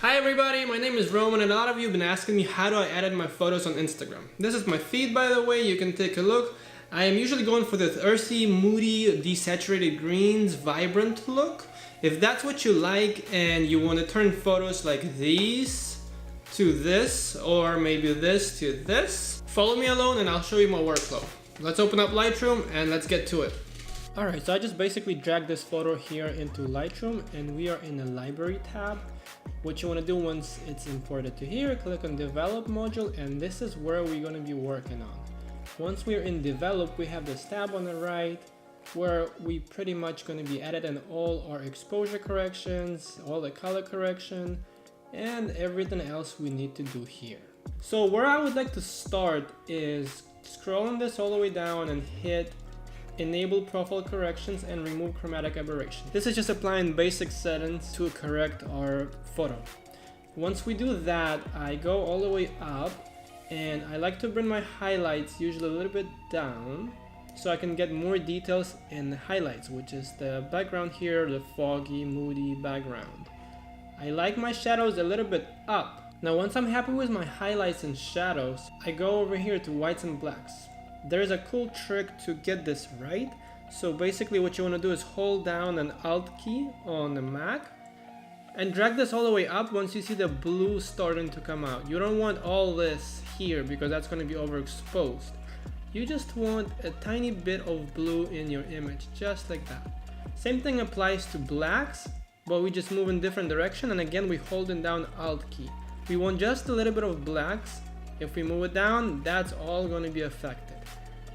Hi everybody, my name is Roman and a lot of you have been asking me how do I edit my photos on Instagram. This is my feed, by the way, you can take a look. I am usually going for the earthy, moody, desaturated greens, vibrant look. If that's what you like and you want to turn photos like these to this, or maybe this to this, follow me along and I'll show you my workflow. Let's open up Lightroom and let's get to it. Alright, so I just basically dragged this photo here into Lightroom and we are in the library tab. What you want to do once it's imported to here, click on develop module, and this is where we're going to be working on. Once we're in develop, we have this tab on the right where we pretty much going to be editing all our exposure corrections, all the color correction, and everything else we need to do here. So where I would like to start is scrolling this all the way down and hit enable profile corrections and remove chromatic aberration. This is just applying basic settings to correct our photo. Once we do that, I go all the way up and I like to bring my highlights usually a little bit down so I can get more details in the highlights, which is the background here, the foggy, moody background. I like my shadows a little bit up. Now once I'm happy with my highlights and shadows, I go over here to whites and blacks. There's a cool trick to get this right. So basically what you want to do is hold down an Alt key on the Mac and drag this all the way up once you see the blue starting to come out. You don't want all this here because that's going to be overexposed. You just want a tiny bit of blue in your image, just like that. Same thing applies to blacks, but we just move in different direction, and again we holding down Alt key. We want just a little bit of blacks. If we move it down, that's all going to be affected.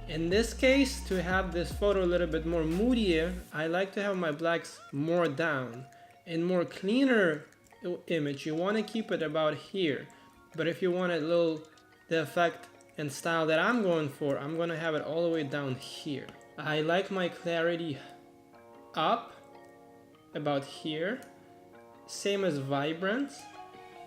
In this case, to have this photo a little bit more moodier, I like to have my blacks more down. In more cleaner image, you want to keep it about here. But if you want a little the effect and style that I'm going for, I'm going to have it all the way down here. I like my clarity up about here, same as vibrance,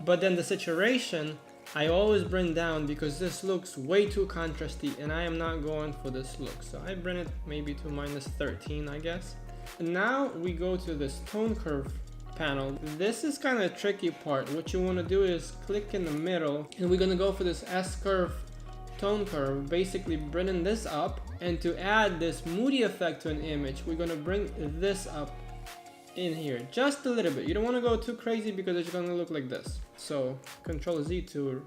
but then the saturation I always bring down because this looks way too contrasty and I am not going for this look. So I bring it maybe to -13, I guess. And now we go to this tone curve panel. This is kind of a tricky part. What you want to do is click in the middle and we're going to go for this S-curve tone curve, basically bringing this up. And to add this moody effect to an image, we're going to bring this up in here just a little bit. You don't want to go too crazy because it's going to look like this. So Control Z to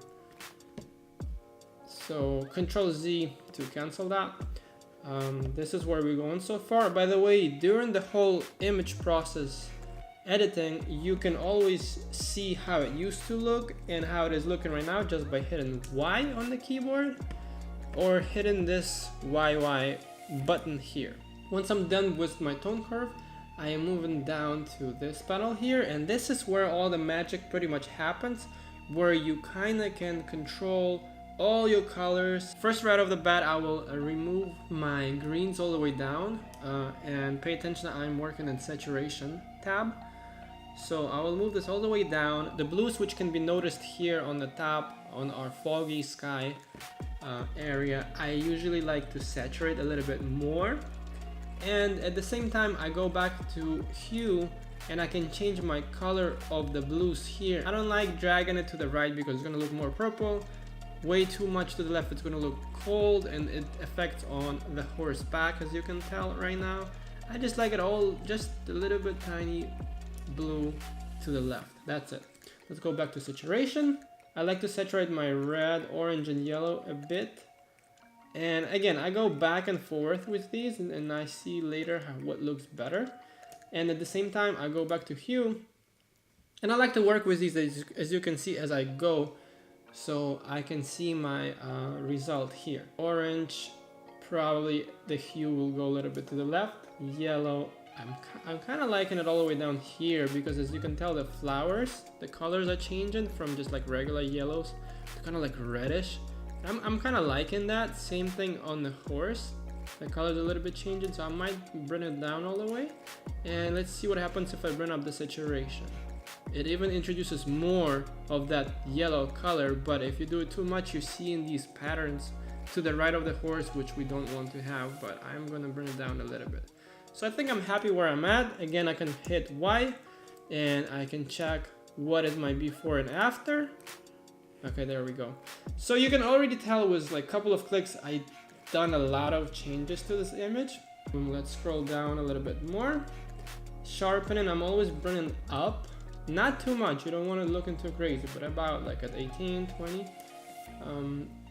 cancel that. This is where we're going so far. By the way, during the whole image process editing, you can always see how it used to look and how it is looking right now just by hitting Y on the keyboard or hitting this YY button here. Once I'm done with my tone curve, I am moving down to this panel here, and this is where all the magic pretty much happens, where you kind of can control all your colors. First, right off the bat, I will remove my greens all the way down and pay attention that I'm working in saturation tab. So I will move this all the way down. The blues, which can be noticed here on the top on our foggy sky area, I usually like to saturate a little bit more. And at the same time, I go back to hue and I can change my color of the blues here. I don't like dragging it to the right because it's going to look more purple. Way too much to the left, it's going to look cold and it affects on the horse back, as you can tell right now. I just like it all just a little bit tiny blue to the left. That's it. Let's go back to saturation. I like to saturate my red, orange, and yellow a bit. And again, I go back and forth with these and I see later what looks better. And at the same time, I go back to hue. And I like to work with these as you can see as I go. So I can see my result here. Orange, probably the hue will go a little bit to the left. Yellow, I'm kind of liking it all the way down here because as you can tell, the flowers, the colors are changing from just like regular yellows to kind of like reddish. I'm kind of liking that. Same thing on the horse. The color's a little bit changing, so I might bring it down all the way. And let's see what happens if I bring up the saturation. It even introduces more of that yellow color, but if you do it too much, you're seeing these patterns to the right of the horse, which we don't want to have, but I'm gonna bring it down a little bit. So I think I'm happy where I'm at. Again, I can hit Y and I can check what is my before and after. Okay, there we go. So you can already tell with like a couple of clicks I done a lot of changes to this image. Let's scroll down a little bit more. Sharpening, I'm always bringing up, not too much, you don't want to look into crazy, but about like at 18, 20.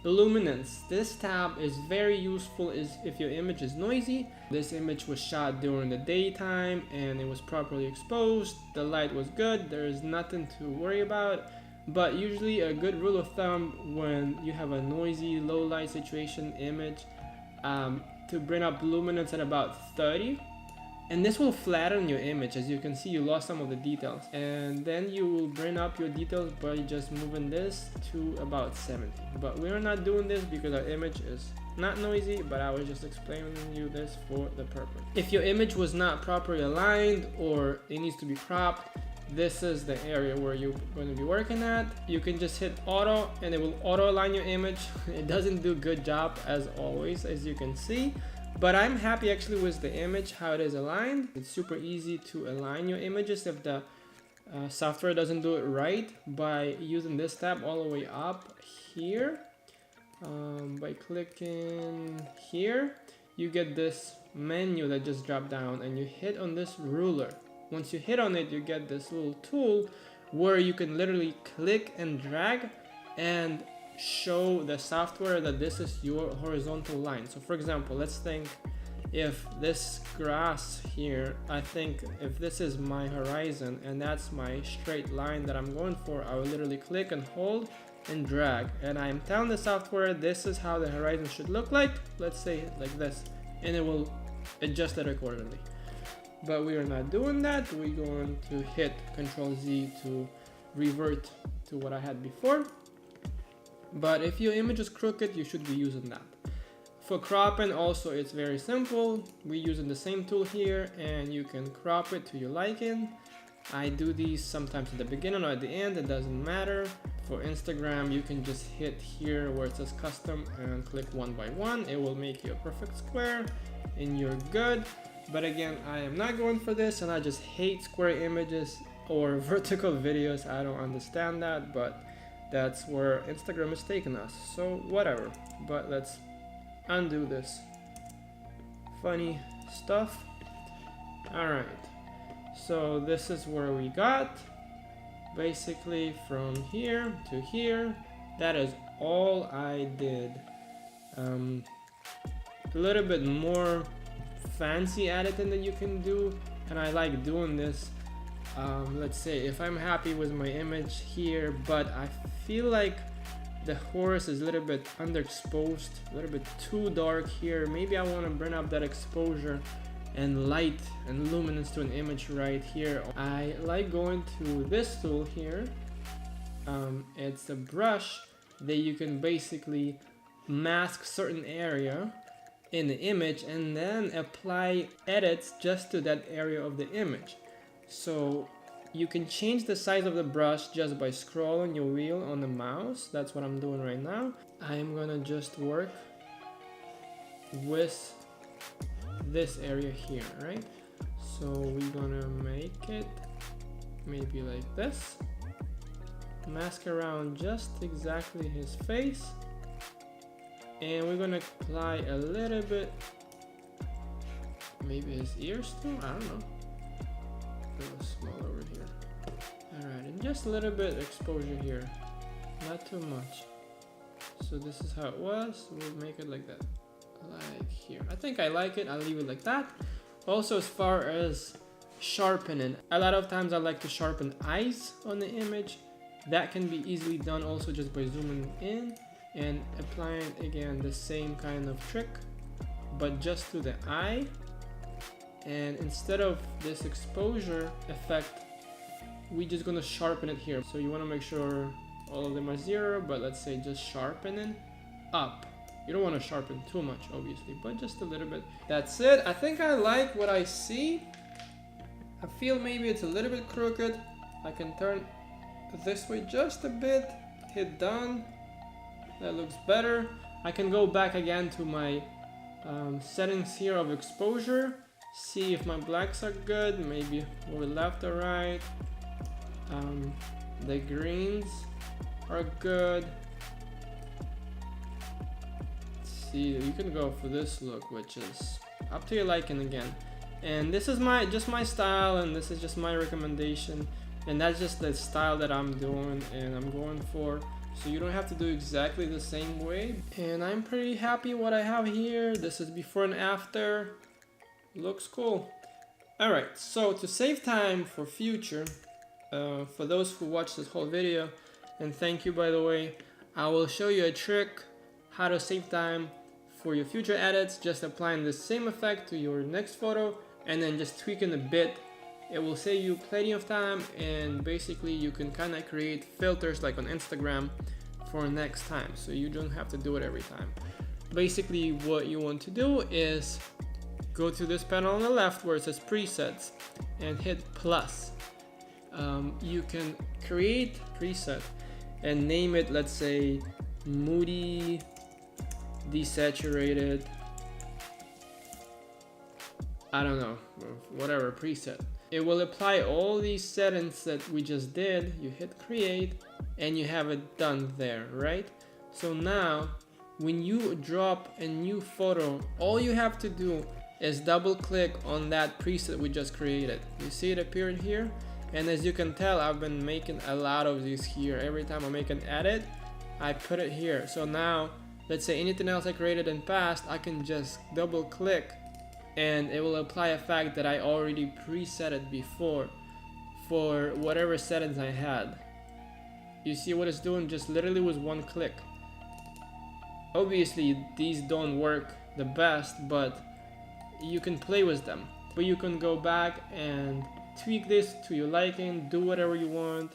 Luminance, this tab is very useful if your image is noisy. This image was shot during the daytime and it was properly exposed, the light was good, there is nothing to worry about. But usually a good rule of thumb when you have a noisy low light situation image, to bring up luminance at about 30, and this will flatten your image. As you can see, you lost some of the details, and then you will bring up your details by just moving this to about 70. But we're not doing this because our image is not noisy, but I was just explaining you this for the purpose. If your image was not properly aligned or it needs to be cropped, this is the area where you're going to be working at. You can just hit auto and it will auto align your image. It doesn't do a good job as always, as you can see, but I'm happy actually with the image, how it is aligned. It's super easy to align your images if the software doesn't do it right, by using this tab all the way up here. By clicking here, you get this menu that just dropped down and you hit on this ruler. Once you hit on it, you get this little tool where you can literally click and drag and show the software that this is your horizontal line. So for example, let's think if this grass here, I think if this is my horizon and that's my straight line that I'm going for, I will literally click and hold and drag, and I'm telling the software this is how the horizon should look like. Let's say it like this, and it will adjust it accordingly. But we are not doing that. We're going to hit Ctrl Z to revert to what I had before. But if your image is crooked, you should be using that. For cropping also, it's very simple. We're using the same tool here and you can crop it to your liking. I do these sometimes at the beginning or at the end, it doesn't matter. For Instagram, you can just hit here where it says custom and click one by one. It will make you a perfect square and you're good. But again, I am not going for this, and I just hate square images or vertical videos. I don't understand that, but that's where Instagram is taking us, so whatever. But let's undo this funny stuff. All right, so this is where we got basically from here to here. That is all I did. A little bit more fancy editing that you can do, and I like doing this. Let's say if I'm happy with my image here, but I feel like the horse is a little bit underexposed, a little bit too dark here, maybe I want to bring up that exposure and light and luminance to an image right here. I like going to this tool here. It's a brush that you can basically mask certain area in the image and then apply edits just to that area of the image. So you can change the size of the brush just by scrolling your wheel on the mouse. That's what I'm doing right now. I'm gonna just work with this area here, right? So we're gonna make it maybe like this. Mask around just exactly his face. And we're gonna apply a little bit, maybe his ears too, I don't know. A little small over here. Alright, and just a little bit exposure here, not too much. So this is how it was. We'll make it like that, like here. I think I like it, I'll leave it like that. Also, as far as sharpening, a lot of times I like to sharpen eyes on the image. That can be easily done also just by zooming in and applying again the same kind of trick, but just to the eye. And instead of this exposure effect, we're just gonna sharpen it here. So you wanna make sure all of them are 0, but let's say just sharpening up. You don't wanna sharpen too much, obviously, but just a little bit. That's it. I think I like what I see. I feel maybe it's a little bit crooked. I can turn this way just a bit, hit done. That looks better. I can go back again to my settings here of exposure, see if my blacks are good, maybe over left or right. The greens are good. Let's see, you can go for this look, which is up to your liking again. And this is just my style, and this is just my recommendation, and that's just the style that I'm doing and I'm going for. So you don't have to do exactly the same way. And I'm pretty happy what I have here. This is before and after. Looks cool. Alright, so to save time for future, for those who watch this whole video, and thank you by the way, I will show you a trick how to save time for your future edits, just applying the same effect to your next photo and then just tweaking a bit. It will save you plenty of time, and basically you can kind of create filters like on Instagram for next time, so you don't have to do it every time. Basically what you want to do is go to this panel on the left where it says presets and hit plus. You can create preset and name it, let's say moody desaturated, I don't know, whatever preset. It will apply all these settings that we just did. You hit create and you have it done there, right? So now when you drop a new photo, all you have to do is double click on that preset we just created. You see it appearing here? And as you can tell, I've been making a lot of these here. Every time I make an edit, I put it here. So now, let's say anything else I created in past, I can just double click and it will apply a fact that I already preset it before for whatever settings I had. You see what it's doing just literally with one click. Obviously these don't work the best, but you can play with them. But you can go back and tweak this to your liking, do whatever you want.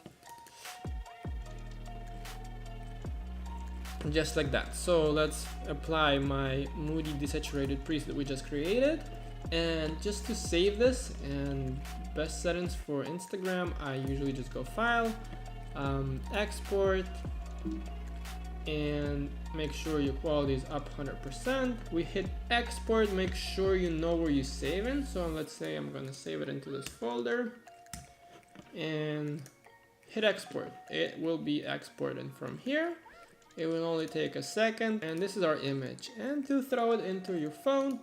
Just like that. So let's apply my moody desaturated preset that we just created. And just to save this and best settings for Instagram, I usually just go file, export, and make sure your quality is up 100%. We hit export, make sure you know where you're saving. So let's say I'm gonna save it into this folder and hit export. It will be exporting from here. It will only take a second, and this is our image. And to throw it into your phone,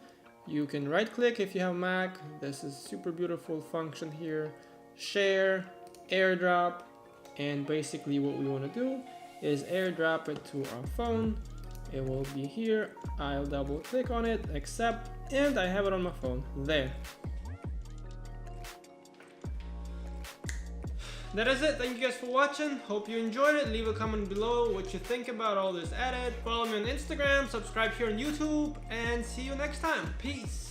you can right click if you have Mac. This is super beautiful function here. Share, airdrop, and basically what we want to do is airdrop it to our phone. It will be here. I'll double click on it, accept, and I have it on my phone. There. That is it. Thank you guys for watching. Hope you enjoyed it. Leave a comment below what you think about all this edit. Follow me on Instagram, subscribe here on YouTube, and see you next time. Peace.